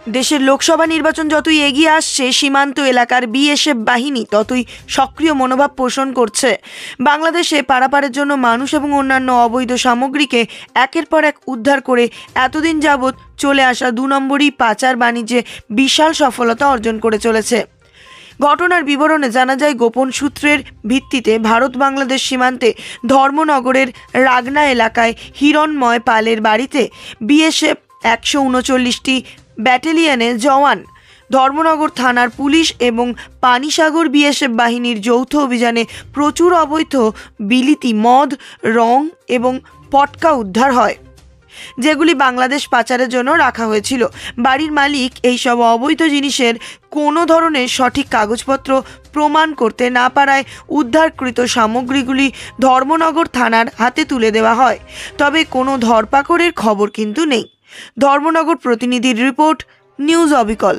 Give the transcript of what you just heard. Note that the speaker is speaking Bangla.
দেশের লোকসভা নির্বাচন যতই এগিয়ে আসছে, সীমান্ত এলাকার বিএসএফ বাহিনী ততই সক্রিয় মনোভাব পোষণ করছে। বাংলাদেশে পারাপারের জন্য মানুষ এবং অন্যান্য অবৈধ সামগ্রীকে একের পর এক উদ্ধার করে এতদিন যাবৎ চলে আসা 2 নম্বরই পাচার বাণিজ্যে বিশাল সফলতা অর্জন করে চলেছে। ঘটনার বিবরণে জানা যায়, গোপন সূত্রের ভিত্তিতে ভারত বাংলাদেশ সীমান্তে ধর্মনগরের রাগনা এলাকায় হিরণময় পালের বাড়িতে বিএসএফ 139টি ব্যাটালিয়নের জওয়ান, ধর্মনগর থানার পুলিশ এবং পানিসাগর বিএসএফ বাহিনীর যৌথ অভিযানে প্রচুর অবৈধ বিলিতি মদ, রং এবং পটকা উদ্ধার হয়, যেগুলি বাংলাদেশ পাচারের জন্য রাখা হয়েছিল। বাড়ির মালিক এইসব অবৈধ জিনিসের কোনো ধরনের সঠিক কাগজপত্র প্রমাণ করতে না পারায় উদ্ধারকৃত সামগ্রীগুলি ধর্মনগর থানার হাতে তুলে দেওয়া হয়। তবে কোনো ধরপাকড়ের খবর কিন্তু নেই। ধর্মনগর প্রতিনিধির রিপোর্ট, নিউজ অবিকল।